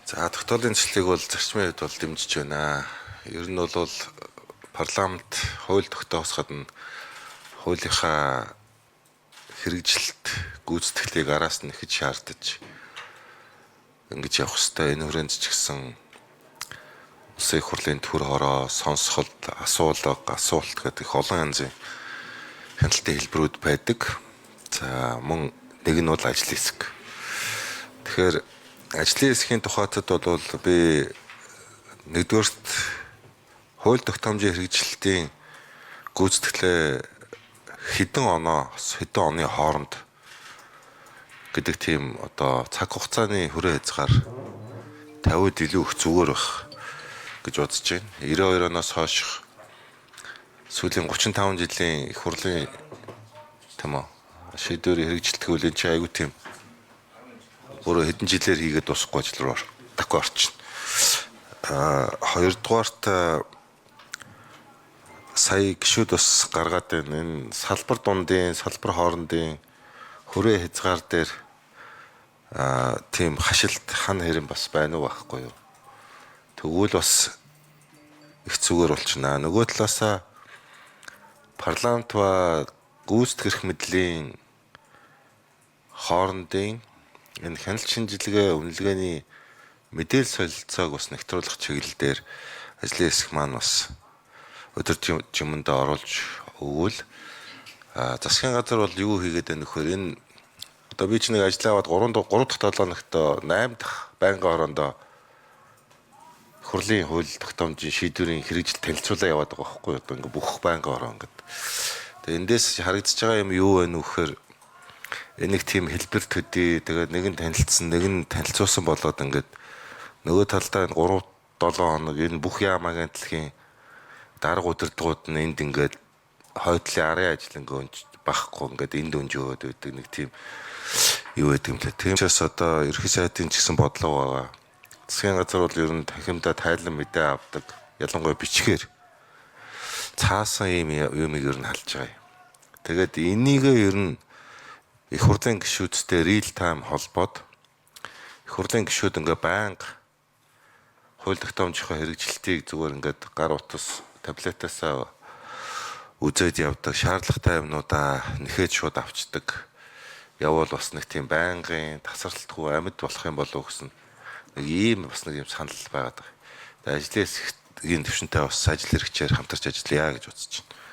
За тогтоолын зэслийг бол зарчмын хувьд бол дэмжиж байна. Ер нь бол парламент хууль тогтоосоход нь хуулийнхаа хэрэгжилт гүйцэтгэлийг араас нь ихэд шаардаж ингэж явах хэрэгтэй. Энэ хүрээнд ч гэсэн улсын их хурлын төр хороо, сонсголт, асуулт гэдэг их олон янзын хяналтын хэлбэрүүд байдаг. За мөн нэг нь бол ажлын хэсэг. Тэгэхээр ажлын хэсгийн тухайтад бол би нэгдүгээрт хууль тогтоомжийн хэрэгжилтийн гүйцэтгэлээ хэдэн оны хооронд гэдэг тийм одоо цаг хугацааны хүрээ хязгаар 50-д илүү их зүгээр байх гэж бодож байна. 92 оноос хойш сүүлийн 35 жилийн их хурлын шийдвэрийн хэрэгжилтгүүлийн чи аягүй тийм өөрөө хэдэн жилээр хийгээд дуусахгүй ажил руу дахин орчихно. Хоёрдугаарт сая гишүүд бас гаргаад байна. Энэ салбар дундын, салбар хоорондын хүрээ хязгаар дээр тийм хашилт хан хэрэм бас байна уу байхгүй юу? Тэгвэл бас их зүгээр болчихно. Нөгөө талаасаа парламент ба гүйцэтгэх мэдлийн хоорондын энэ хяналт шинжилгээ үнэлгээний мэдээлэл солилцоог бас нэвтрүүлэх чиглэл дээр ажлын хэсэг маань бас өдөр жимэндээ оруулж өгвөл засгийн газар бол юу хийгээд байна вөхөр энэ одоо би ч нэг ажиллаа аваад 3 дахь 7 хоногт 8 дахь байнгын ороондоо хурлын хууль тогтоомжийн шийдвэрийн хэрэгжил танилцуулаа яваад байгаа байхгүй юу? Одоо ингээ бүх байнгын ороо ингээд. Тэгээ эндээс харагдаж байгаа юм юу вэ нөхөр энийг тийм хэлбэр төдий тэгээд нэг нь танилцсан нэг нь танилцуулсан болоод ингээд нөгөө талдаа энэ 3-7 хоног энэ бүх яамаг амтлахын дарга удирдгууд нь энд ингээд хойдлын арын ажил ингээд бахгүй ингээд энд өнжөөд байдаг нэг тийм юу гэдэг юм лээ. Тиймээс одоо ерхий сайдын ч гэсэн бодлого байгаа. Засгийн газар бол ер нь танхимдаа тайлан мэдээ авдаг. Ялангуяа бичгээр цаасан юмыг ер нь халж байгаа юм. Тэгээд энийг ер нь их хурлын гишүүдтэй real time холбоод их хурлын гишүүд ингээ байнга хууль тогтоомжийнхаа хэрэгжилтийг зүгээр ингээд гар утас таблетаасаа үзээд явдаг шаардлагатай юмнуудаа нэхэж шууд авчдаг явал бас нэг тийм байнгын тасралтгүй амьд болох юм болов уу гэсэн нэг ийм бас нэг юм санал байгаад байгаа. Тэгээд ажлын хэсгийн төвшөнтэй бас ажил хэрэгчээр хамтарч ажиллая гэж бодож байна.